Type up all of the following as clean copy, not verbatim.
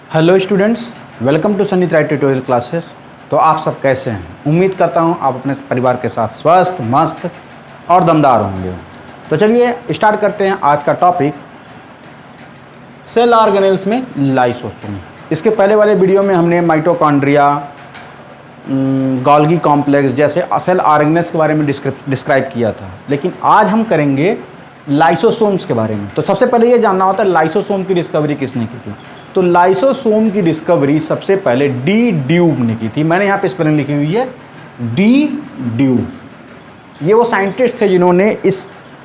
Hello students, welcome to Sunny try tutorial classes. तो आप सब कैसे हैं? उम्मीद करता हूं आप अपने परिवार के साथ स्वस्थ, मस्त और दमदार होंगे। तो चलिए स्टार्ट करते हैं आज का टॉपिक, सेल ऑर्गेनेल्स में लाइसोसोम। इसके पहले वाले वीडियो में हमने माइटोकॉन्ड्रिया, गोल्गी कॉम्प्लेक्स जैसे सेल ऑर्गेनेल्स के बारे में डिस्क्राइब किया था, लेकिन आज हम करेंगे लाइसोसोम्स के बारे में। तो सबसे पहले ये जानना होता है लाइसोसोम की डिस्कवरी किसने की थी। तो लाइसोसोम की डिस्कवरी सबसे पहले डी ड्यूब ने की थी। मैंने यहाँ पे स्पेलिंग लिखी हुई है डी ड्यूब। ये वो साइंटिस्ट थे जिन्होंने इस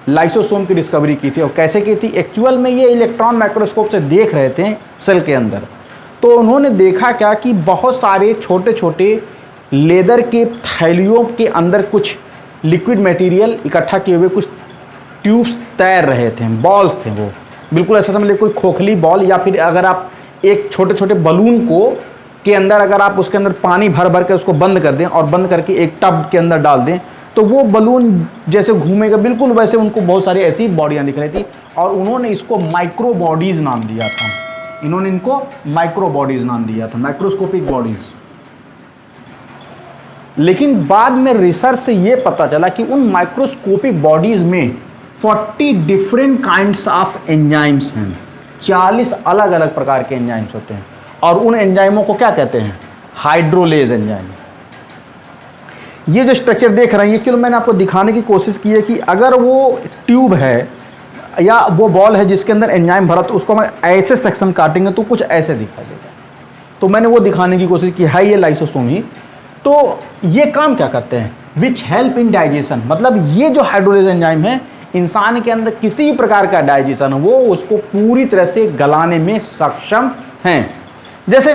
लाइसोसोम की डिस्कवरी की थी। और कैसे की थी? एक्चुअल में ये इलेक्ट्रॉन माइक्रोस्कोप से देख रहे थे सेल के अंदर। तो उन्होंने देखा क्या कि बहुत सारे छोटे छोटे लेदर के थैलियों के अंदर कुछ लिक्विड मटेरियल इकट्ठा किए हुए कुछ ट्यूब्स तैर रहे थे, बॉल्स थे वो, बिल्कुल ऐसा समझ लीजिए कोई खोखली बॉल, या फिर अगर आप एक छोटे छोटे बलून को के अंदर अगर आप उसके अंदर पानी भर भर के उसको बंद कर दें और बंद करके एक टब के अंदर डाल दें तो वो बलून जैसे घूमेगा, बिल्कुल वैसे उनको बहुत सारी ऐसी बॉडियां दिख रही थी। और उन्होंने इसको माइक्रो बॉडीज नाम दिया था। इन्होंने इनको माइक्रो बॉडीज नाम दिया था, माइक्रोस्कोपिक बॉडीज। लेकिन बाद में रिसर्च से ये पता चला कि उन माइक्रोस्कोपिक बॉडीज में 40 डिफरेंट काइंड्स ऑफ एंजाइम्स हैं। 40 अलग अलग प्रकार के एंजाइम्स होते हैं। और उन एंजाइमों को क्या कहते हैं? Hydrolase enzyme. ये जो स्ट्रक्चर देख रहे हैं, ये क्यों मैंने आपको दिखाने की कोशिश की है कि अगर वो ट्यूब है या वो बॉल है जिसके अंदर एंजाइम भरा, तो उसको मैं ऐसे सेक्शन काटेंगे तो कुछ ऐसे दिखाई देगा। तो मैंने वो दिखाने की कोशिश की है, ये लाइसोसोम ही। तो ये काम क्या करते हैं? Which help in digestion. मतलब ये जो हाइड्रोलेज एंजाइम है, इंसान के अंदर किसी प्रकार का डाइजेशन हो वो उसको पूरी तरह से गलाने में सक्षम हैं। जैसे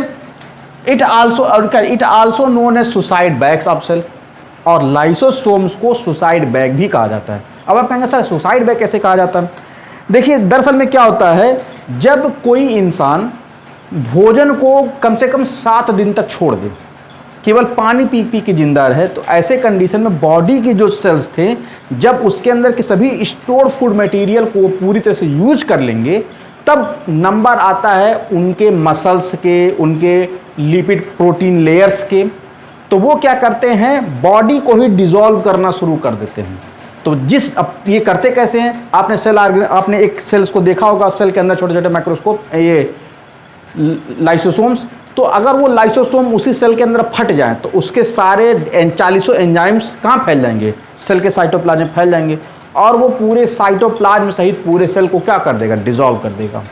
it also known as suicide bags of cell. और लाइसोसोम्स को सुसाइड बैग भी कहा जाता है। अब आप कहेंगे सर सुसाइड बैग कैसे कहा जाता है? देखिए दरअसल में क्या होता है, जब कोई इंसान भोजन को कम से कम 7 दिन तक छोड़ दे, केवल पानी पी पी के जिंदा रहे, तो ऐसे कंडीशन में बॉडी के जो सेल्स थे, जब उसके अंदर के सभी स्टोर्ड फूड मटेरियल को पूरी तरह से यूज कर लेंगे, तब नंबर आता है उनके मसल्स के, उनके लिपिड प्रोटीन लेयर्स के। तो वो क्या करते हैं? बॉडी को ही डिसॉल्व करना शुरू कर देते हैं। तो ये करते कैसे हैं? आपने एक सेल्स को देखा होगा, सेल के अंदर छोटे छोटे माइक्रोस्कोप, ये लाइसोसोम्स। तो अगर वो लाइसोसोम उसी सेल के अंदर फट जाए तो उसके सारे 40 एंजाइम्स कहाँ फैल जाएंगे? सेल के साइटोप्लाज्म में फैल जाएंगे। और वो पूरे साइटोप्लाज्म सहित पूरे सेल को क्या कर देगा? डिसॉल्व कर देगा।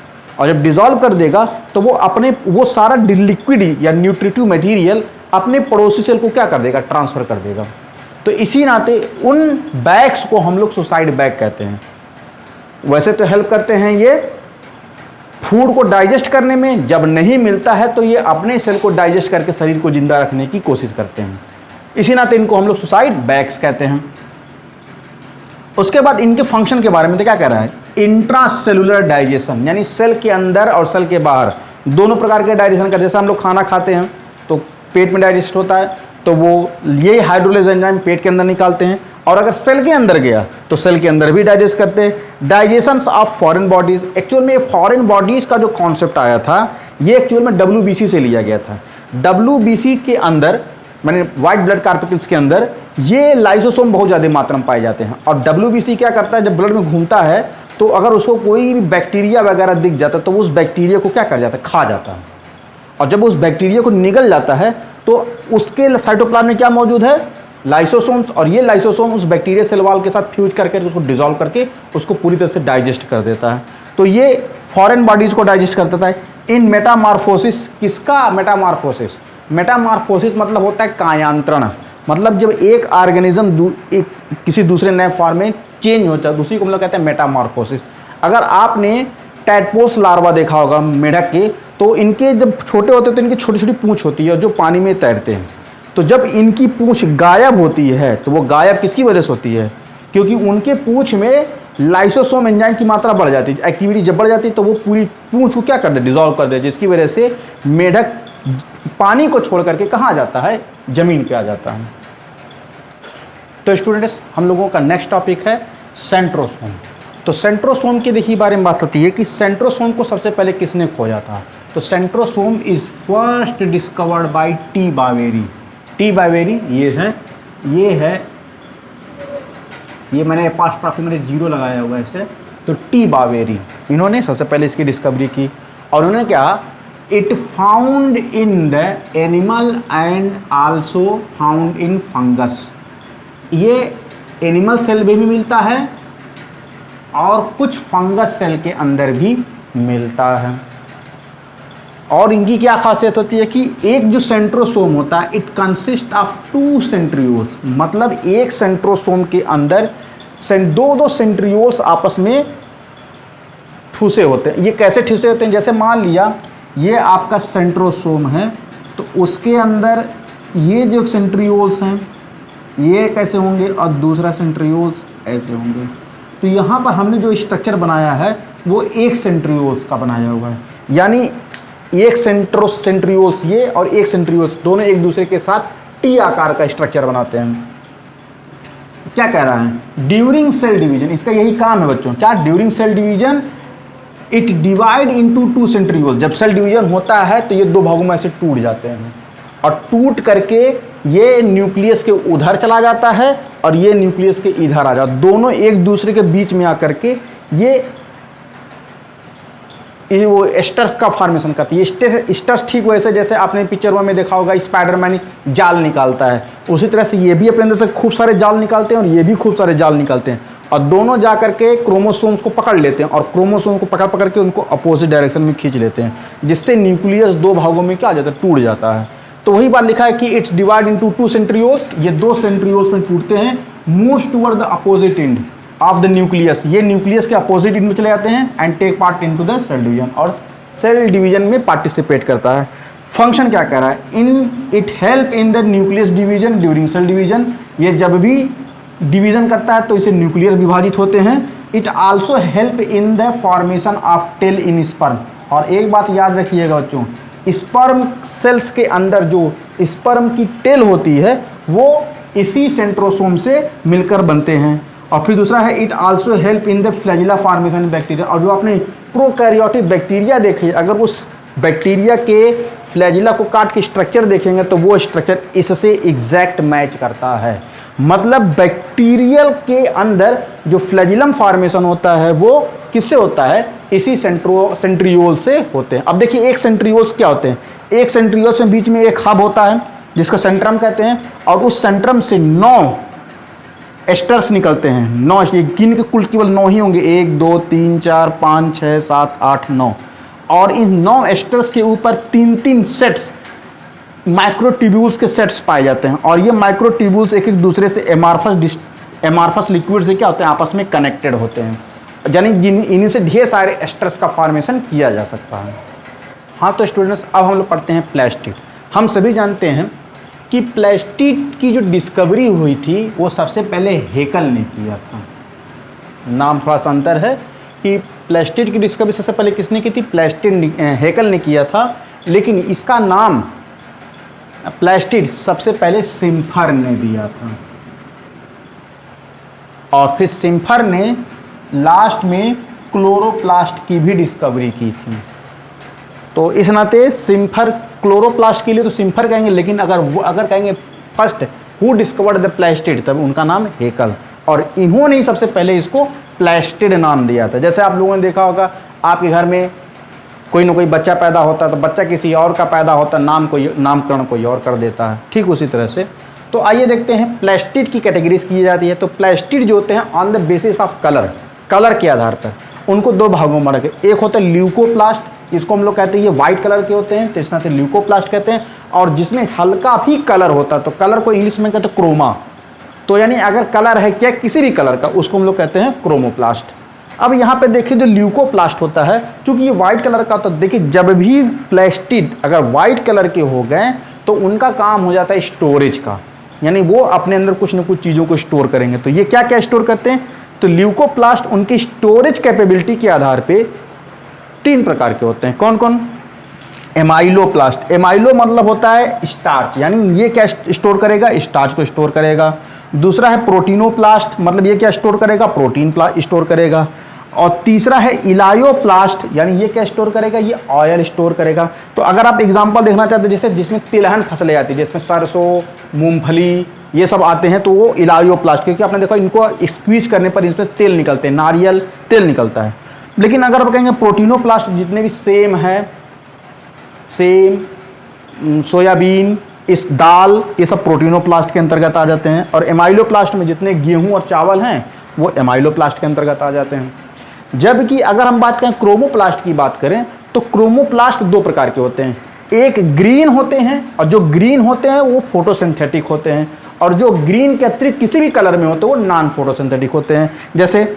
और जब डिसॉल्व कर देगा तो वो सारा लिक्विड या न्यूट्रिटिव मटेरियल अपने पड़ोसी सेल को क्या कर देगा? ट्रांसफर कर देगा। तो इसी नाते उन बैग्स को हम लोग सुसाइड बैग कहते हैं। वैसे तो हेल्प करते हैं ये फूड को डाइजेस्ट करने में, जब नहीं मिलता है तो ये अपने सेल को डाइजेस्ट करके शरीर को जिंदा रखने की कोशिश करते हैं। इसी नाते इनको हम लोग सुसाइड बैग्स कहते हैं। उसके बाद इनके फंक्शन के बारे में तो क्या कह रहा है? इंट्रासेलुलर डाइजेशन, यानी सेल के अंदर और सेल के बाहर दोनों प्रकार के डाइजेशन का। जैसे हम लोग खाना खाते हैं तो पेट में डाइजेस्ट होता है, तो वो ये हाइड्रोलेज एंजाइम पेट के अंदर निकालते हैं। और अगर सेल के अंदर गया तो सेल के अंदर भी डाइजेस्ट करते हैं। Digestion of foreign bodies, actual में फॉरेन बॉडीज का जो कॉन्सेप्ट आया था ये एक्चुअल में WBC से लिया गया था। WBC के अंदर, मैंने व्हाइट ब्लड कार्पिकल्स के अंदर ये लाइसोसोम बहुत ज़्यादा मात्रा में पाए जाते हैं। और WBC क्या करता है? जब ब्लड में घूमता है तो अगर उसको कोई भी बैक्टीरिया वगैरह दिख जाता है तो उस बैक्टीरिया को क्या कर जाता है? खा जाता है। और जब उस बैक्टीरिया को निगल जाता है तो उसके साइटोप्लाज्म में क्या मौजूद है? लाइसोसोम्स। और ये लाइसोसोम उस बैक्टीरिया सेल वॉल के साथ फ्यूज करके उसको डिसॉल्व करके उसको पूरी तरह से डाइजेस्ट कर देता है। तो ये फॉरेन बॉडीज को डाइजेस्ट कर देता है। इन मेटामॉर्फोसिस, किसका मेटामॉर्फोसिस? मेटामॉर्फोसिस मतलब होता है कायांतरण। मतलब जब एक ऑर्गेनिज्म किसी दूसरे नए फॉर्म में चेंज होता है, दूसरी को मतलब कहते हैं मेटामॉर्फोसिस। अगर आपने टैडपोल्स लार्वा देखा होगा मेढक के, तो इनके जब छोटे होते हैं तो इनकी छोटी छोटी पूंछ होती है जो पानी में तैरते हैं। तो जब इनकी पूंछ गायब होती है तो वो गायब किसकी वजह से होती है? क्योंकि उनके पूंछ में लाइसोसोम एंजाइम की मात्रा बढ़ जाती है। एक्टिविटी जब बढ़ जाती है तो वो पूरी पूंछ को क्या कर दे? डिसॉल्व कर दे, जिसकी वजह से मेढक पानी को छोड़ करके कहाँ आ जाता है? जमीन पे आ जाता है। तो स्टूडेंट्स, हम लोगों का नेक्स्ट टॉपिक है सेंट्रोसोम। तो सेंट्रोसोम के देखिए बारे में बात होती है कि सेंट्रोसोम को सबसे पहले किसने खोजा था? तो centrosome is first discovered by T Boveri. T Boveri ये मैंने पास्ट में जीरो लगाया हुआ है ऐसे, तो टी बावेरी इन्होंने सबसे पहले इसकी डिस्कवरी की। और उन्होंने क्या, it found in the animal and also found in fungus. ये एनिमल सेल में भी मिलता है और कुछ फंगस सेल के अंदर भी मिलता है। और इनकी क्या खासियत होती है कि एक जो सेंट्रोसोम होता है, इट कंसिस्ट ऑफ 2 सेंट्रियोल्स, मतलब एक सेंट्रोसोम के अंदर दो सेंट्रियोल्स आपस में ठूसे होते हैं। ये कैसे ठूसे होते हैं, जैसे मान लिया ये आपका सेंट्रोसोम है, तो उसके अंदर ये जो सेंट्रियोल्स हैं ये कैसे होंगे और दूसरा सेंट्रियोल्स ऐसे होंगे। तो यहाँ पर हमने जो स्ट्रक्चर बनाया है वो एक सेंट्रियोल्स का बनाया हुआ है, यानी एक सेंट्रियोल्स ये और एक सेंट्रियोल्स दोनों एक दूसरे के साथ टी आकार का स्ट्रक्चर बनाते हैं। क्या कह रहा है, ड्यूरिंग सेल डिवीजन, इसका यही काम है बच्चों, क्या, during cell division it divide into 2 centrioles. जब सेल डिवीजन होता है तो ये 2 भागों में ऐसे टूट जाते हैं और टूट करके ये न्यूक्लियस के उधर चला जाता है और ये न्यूक्लियस के इधर आ जाता है, दोनों एक दूसरे के बीच में आकर के ये वो एस्टर्स का फॉर्मेशन करती है। एस्टर्स ठीक वैसे जैसे आपने पिक्चर में देखा होगा स्पाइडरमैन जाल निकालता है, उसी तरह से ये भी अपने अंदर से खूब सारे जाल निकालते हैं और ये भी खूब सारे जाल निकालते हैं और दोनों जा करके क्रोमोसोम्स को पकड़ लेते हैं और क्रोमोसोम को पकड़ पकड़ के उनको अपोजिट डायरेक्शन में खींच लेते हैं, जिससे न्यूक्लियस 2 भागों में क्या आ जाता है, टूट जाता है। तो वही बात लिखा है कि इट्स डिवाइड इनटू 2 सेंट्रियोल्स, ये 2 सेंट्रियोल्स में टूटते हैं, moves toward the opposite end of the nucleus, ये न्यूक्लियस के अपोजिट एंड में चले जाते हैं and take part into the cell division, और सेल डिवीजन में पार्टिसिपेट करता है। फंक्शन क्या कह रहा है, in it help in the nucleus division during cell division, ये जब भी डिवीजन करता है तो इसे न्यूक्लियस विभाजित होते हैं। It also help in the formation of tail in sperm, और एक बात याद रखिएगा बच्चों, स्पर्म सेल्स के अंदर जो स्पर्म की टेल होती है वो इसी सेंट्रोसोम से मिलकर बनते हैं। और फिर दूसरा है it also help in the flagella formation in bacteria, और जो आपने प्रोकैरियोटिक बैक्टीरिया देखे, अगर उस बैक्टीरिया के फ्लैजिला को काट के स्ट्रक्चर देखेंगे तो वो स्ट्रक्चर इससे एग्जैक्ट मैच करता है। मतलब बैक्टीरियल के अंदर जो फ्लैजिलम फॉर्मेशन होता है वो किससे होता है, इसी सेंट्रियोल से होते हैं। अब देखिए एक सेंट्रियोल्स क्या होते हैं, एक सेंट्रियोल्स में बीच में एक हब होता है जिसको सेंट्रम कहते हैं, और उस सेंट्रम से 9 एस्टर्स निकलते हैं, 9, ये गिन के कुल केवल 9 ही होंगे, 1 2 3 4 5 6 7 8 9, और इन 9 एस्टर्स के ऊपर 3-3 सेट्स माइक्रोट्यूब्यूल्स के सेट्स पाए जाते हैं, और ये माइक्रोट्यूब्यूल्स एक एक दूसरे से एमार्फस लिक्विड से क्या होते हैं, आपस में कनेक्टेड होते हैं, यानी इन्हीं से ढेर सारे एस्टर्स का फॉर्मेशन किया जा सकता है। हाँ तो स्टूडेंट्स, अब हम लोग पढ़ते हैं प्लास्टिड। हम सभी जानते हैं कि प्लास्टिड की जो डिस्कवरी हुई थी वो सबसे पहले हेकल ने किया था। नाम थोड़ा सा अंतर है कि प्लास्टिड की डिस्कवरी सबसे पहले किसने की थी, हेकल ने किया था, लेकिन इसका नाम प्लास्टिड सबसे पहले सिम्फर ने दिया था, और फिर सिम्फर ने लास्ट में क्लोरोप्लास्ट की भी डिस्कवरी की थी। तो इस नाते सिम्फर, क्लोरोप्लास्ट के लिए तो सिम्फर कहेंगे, लेकिन अगर कहेंगे first who discovered the plastid, तब उनका नाम हेकल, और इन्होंने ही सबसे पहले इसको प्लास्टिड नाम दिया था। जैसे आप लोगों ने देखा होगा आपके घर में कोई ना कोई बच्चा पैदा होता है तो बच्चा किसी और का पैदा होता है, नामकरण कोई और कर देता है, ठीक उसी तरह से। तो आइए देखते हैं प्लास्टिड की कैटेगरीज की जाती है। तो प्लास्टिड जो होते हैं on the basis of colour के आधार पर उनको 2 भागों में रखें। एक होता है ल्यूकोप्लास्ट, इसको हम लोग कहते हैं ये व्हाइट कलर के होते हैं तो इसमें से ल्यूकोप्लास्ट कहते हैं, और जिसमें हल्का भी कलर होता है तो कलर को इंग्लिश में कहते हैं क्रोमा, तो यानी अगर कलर है क्या किसी भी कलर का उसको हम लोग कहते हैं क्रोमोप्लास्ट। अब यहाँ पे देखिए जो ल्यूकोप्लास्ट होता है, चूंकि ये व्हाइट कलर का, तो देखिए जब भी प्लास्टिड अगर व्हाइट कलर के हो गए तो उनका काम हो जाता है स्टोरेज का, यानी वो अपने अंदर कुछ न कुछ चीज़ों को स्टोर करेंगे। तो ये क्या क्या स्टोर करते हैं, तो ल्यूकोप्लास्ट उनकी स्टोरेज कैपेबिलिटी के आधार पे 3 प्रकार के होते हैं। कौन कौन, एमाइलोप्लास्ट, एमाइलो मतलब होता है स्टार्च, यानी ये क्या स्टोर करेगा, स्टार्च को स्टोर करेगा। दूसरा है प्रोटीनोप्लास्ट, मतलब ये क्या स्टोर करेगा, प्रोटीन स्टोर करेगा। और तीसरा है इलायोप्लास्ट, यानी ये क्या स्टोर करेगा, ये ऑयल स्टोर करेगा। तो अगर आप एग्जांपल देखना चाहते हो जैसे जिसमें तिलहन फसलें आती है, जिसमें सरसों, मूंगफली ये सब आते हैं, तो वो इलायोप्लास्ट, क्योंकि आपने देखा इनको स्क्वीज करने पर इसमें तेल निकलते हैं, नारियल तेल निकलता है। लेकिन अगर आप कहेंगे प्रोटीनोप्लास्ट, जितने भी सेम है, सेम, सोयाबीन, इस दाल, ये सब प्रोटीनोप्लास्ट के अंतर्गत आ जाते हैं। और एमाइलोप्लास्ट में जितने गेहूं और चावल हैं वो एमाइलोप्लास्ट के अंतर्गत आ जाते हैं। जबकि अगर हम बात करें क्रोमोप्लास्ट की बात करें तो क्रोमोप्लास्ट दो प्रकार के होते हैं, एक ग्रीन होते हैं, और जो ग्रीन होते हैं वो फोटोसिंथेटिक होते हैं, और जो ग्रीन के अतिरिक्त किसी भी कलर में होते हैं वो नॉन फोटोसिंथेटिक होते हैं। जैसे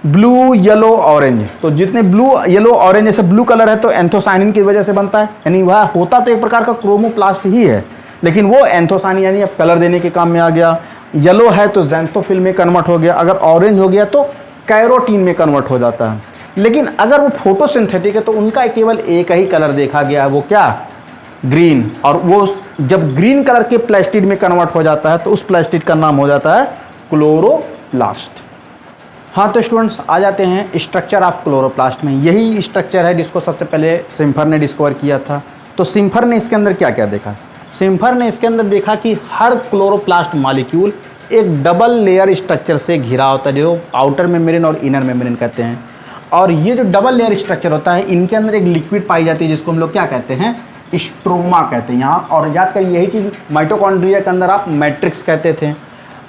ब्लू, येलो, ऑरेंज, तो जितने ब्लू, येलो, ऑरेंज जैसे ब्लू कलर है तो एंथोसाइनिन की वजह से बनता है, यानी वह होता तो एक प्रकार का क्रोमोप्लास्ट ही है, लेकिन वो एंथोसाइनिन यानी अब कलर देने के काम में आ गया। येलो है तो ज़ैंथोफिल में कन्वर्ट हो गया, अगर ऑरेंज हो गया तो कैरोटीन में कन्वर्ट हो जाता है। लेकिन अगर वो फोटोसिंथेटिक है तो उनका केवल एक ही कलर देखा गया है, वो क्या, ग्रीन। और वो जब ग्रीन कलर के प्लास्टिड में कन्वर्ट हो जाता है तो उस प्लास्टिड का नाम हो जाता है क्लोरोप्लास्ट। हाँ तो स्टूडेंट्स आ जाते हैं स्ट्रक्चर ऑफ क्लोरोप्लास्ट में। यही स्ट्रक्चर है जिसको सबसे पहले सिम्फर ने डिस्कवर किया था। तो सिम्फर ने इसके अंदर क्या क्या देखा, सिम्फर ने इसके अंदर देखा कि हर क्लोरोप्लास्ट मॉलिक्यूल एक डबल लेयर स्ट्रक्चर से घिरा होता है, जो आउटर मेम्ब्रेन और इनर मेम्ब्रेन कहते हैं। और ये जो डबल लेयर स्ट्रक्चर होता है, इनके अंदर एक लिक्विड पाई जाती है जिसको हम लोग क्या कहते हैं, स्ट्रोमा कहते हैं यहाँ। और याद करिए यही चीज़ माइटोकॉन्ड्रिया के अंदर आप मैट्रिक्स कहते थे।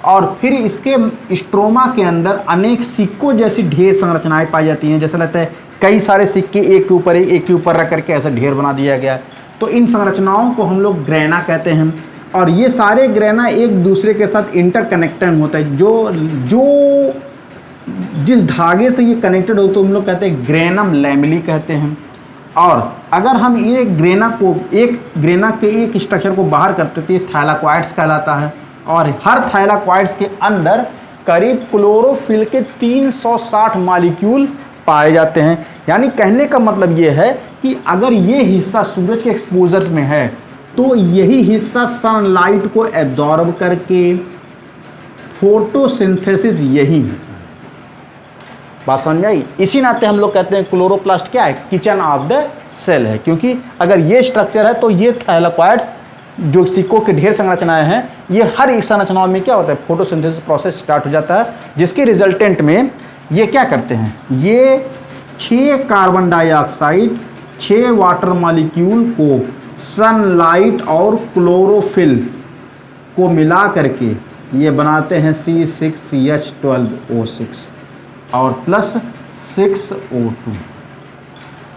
और फिर इसके स्ट्रोमा के अंदर अनेक सिक्कों जैसी ढेर संरचनाएं पाई जाती हैं, जैसा लगता है कई सारे सिक्के एक के ऊपर एक के ऊपर रख करके ऐसा ढेर बना दिया गया। तो इन संरचनाओं को हम लोग ग्रेना कहते हैं। और ये सारे ग्रेना एक दूसरे के साथ इंटरकनेक्टेड होता है, जो जिस धागे से ये कनेक्टेड हो तो हम लोग कहते हैं ग्रेनम लैमेली कहते हैं। और अगर हम ये ग्रेना के एक स्ट्रक्चर को बाहर करते तो ये थैलाक्वाइड्स कहलाता है। और हर थैलाक्वाइड्स के अंदर करीब क्लोरोफिल के 360 मॉलिक्यूल पाए जाते हैं। यानी कहने का मतलब ये है कि अगर ये हिस्सा सूरज के एक्सपोजर में है तो यही हिस्सा सनलाइट को एब्जॉर्ब करके फोटोसिंथेसिस यही है। बात समझ में आई। इसी नाते हम लोग कहते हैं क्लोरोप्लास्ट क्या है, किचन ऑफ द सेल है, क्योंकि अगर ये स्ट्रक्चर है तो ये थैलाक्वाइड्स जो सिक्कों के ढेर संरचनाएं हैं, ये हर एक संरचनाओं में क्या होता है, फोटोसिंथेसिस प्रोसेस स्टार्ट हो जाता है, जिसके रिजल्टेंट में ये क्या करते हैं, ये 6 कार्बन डाइऑक्साइड 6 वाटर मॉलिक्यूल को सनलाइट और क्लोरोफिल को मिला करके ये बनाते हैं C6H12O6 और प्लस 6O2।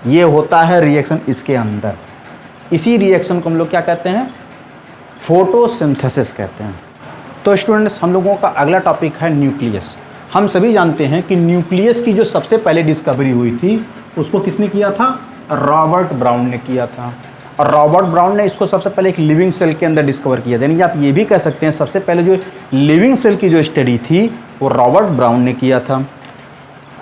ये होता है रिएक्शन इसके अंदर। इसी रिएक्शन को हम लोग क्या कहते हैं, फोटोसिंथेसिस कहते हैं। तो स्टूडेंट्स हम लोगों का अगला टॉपिक है न्यूक्लियस। हम सभी जानते हैं कि न्यूक्लियस की जो सबसे पहले डिस्कवरी हुई थी उसको किसने किया था, रॉबर्ट ब्राउन ने किया था। और रॉबर्ट ब्राउन ने इसको सबसे पहले एक लिविंग सेल के अंदर डिस्कवर किया। यानी आप ये भी कह सकते हैं सबसे पहले जो लिविंग सेल की जो स्टडी थी वो रॉबर्ट ब्राउन ने किया था।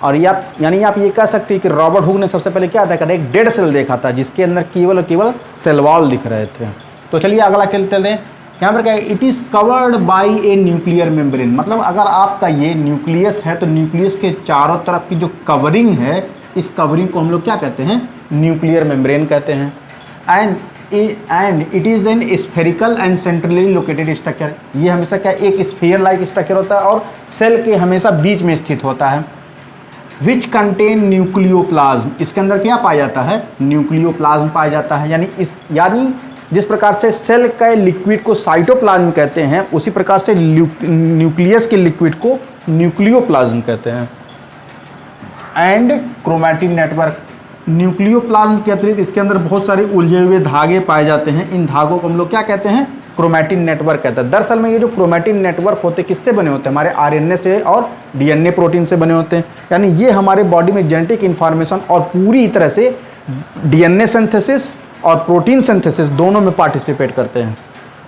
और यानी आप ये कह सकते हैं कि रॉबर्ट हुक ने सबसे पहले क्या देखा था, एक डेड सेल देखा था जिसके अंदर केवल और केवल सेल वॉल दिख रहे थे। तो चलिए अगला चलते हैं। यहाँ पर क्या है, it is covered by a nuclear membrane. मतलब अगर आपका ये न्यूक्लियस है तो न्यूक्लियस के चारों तरफ की जो कवरिंग है, इस कवरिंग को हम लोग क्या कहते हैं, न्यूक्लियर मेम्ब्रेन कहते हैं। And it is an spherical and centrally located structure. ये हमेशा क्या एक स्फीयर लाइक स्ट्रक्चर होता है और सेल के हमेशा बीच में स्थित होता है। विच कंटेन न्यूक्लियोप्लाज्म, इसके अंदर क्या पाया जाता है, न्यूक्लियोप्लाज्म पाया जाता है। यानी जिस प्रकार से सेल के लिक्विड को साइटोप्लाज्म कहते हैं, उसी प्रकार से न्यूक्लियस के लिक्विड को न्यूक्लियोप्लाज्म कहते हैं। एंड क्रोमैटिन नेटवर्क, न्यूक्लियोप्लाज्म के अतिरिक्त इसके अंदर बहुत सारे उलझे हुए धागे पाए जाते हैं। इन धागों को हम लोग क्या कहते हैं, क्रोमैटिन नेटवर्क कहते हैं। दरअसल में ये जो क्रोमैटिन नेटवर्क होते हैं किससे बने होते हैं, हमारे आरएनए से और डीएनए प्रोटीन से बने होते हैं। यानी ये हमारे बॉडी में जेनेटिक इंफॉर्मेशन और पूरी तरह से डीएनए सिंथेसिस और प्रोटीन सिंथेसिस दोनों में पार्टिसिपेट करते हैं।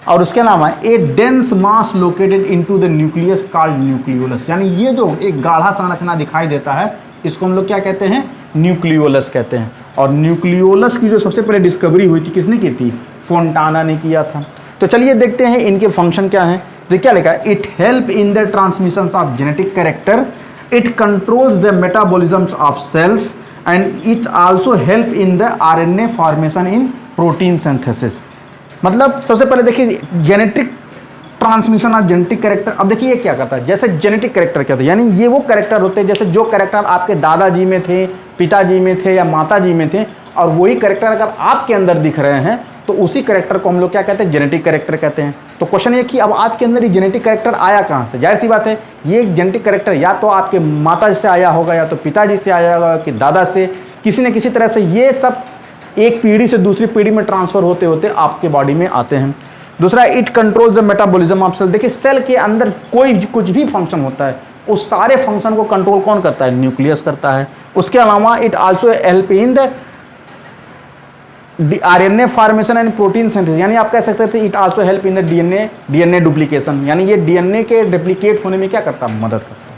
और उसके नाम है ए dense mass located into the nucleus called nucleolus. यानी ये जो एक गाढ़ा संरचना दिखाई देता है इसको हम लोग क्या कहते हैं, न्यूक्लियोलस कहते हैं। और न्यूक्लियोलस की जो सबसे पहले डिस्कवरी हुई थी किसने की थी, फोंटाना ने किया था। तो चलिए देखते हैं इनके फंक्शन क्या हैं। तो क्या लिखा है, it help in the transmission of genetic character it controls the metabolisms of cells and it also help in the RNA formation in protein synthesis. मतलब सबसे पहले देखिए genetic transmission of genetic character. अब देखिए ये क्या करता है, जैसे जेनेटिक कैरेक्टर क्या होता है, यानी ये वो कैरेक्टर होते हैं जैसे जो कैरेक्टर आपके दादाजी में थे, पिताजी में थे या माताजी में थे, और वही कैरेक्टर अगर आपके अंदर दिख रहे हैं तो उसी कैरेक्टर को हम लोग क्या कहते हैं, जेनेटिक कैरेक्टर कहते हैं। तो क्वेश्चन ये कि अब आपके अंदर ये जेनेटिक कैरेक्टर आया कहाँ से? जाहिर सी बात है ये जेनेटिक कैरेक्टर या तो आपके माता से आया होगा, या तो पिताजी से आया होगा, कि दादा से, किसी न किसी तरह से ये सब एक पीढ़ी से दूसरी पीढ़ी में ट्रांसफर होते होते आपके बॉडी में आते हैं। दूसरा, it controls the metabolism of cell. देखिए सेल के अंदर कोई कुछ भी फंक्शन होता है उस सारे फंक्शन को कंट्रोल कौन करता है? न्यूक्लियस करता है। उसके अलावा it also help in the RNA formation and protein synthesis, यानी आप कह सकते थे it also help in the DNA duplication, यानी ये डीएनए के डुप्लीकेट होने में क्या करता है? मदद करता है।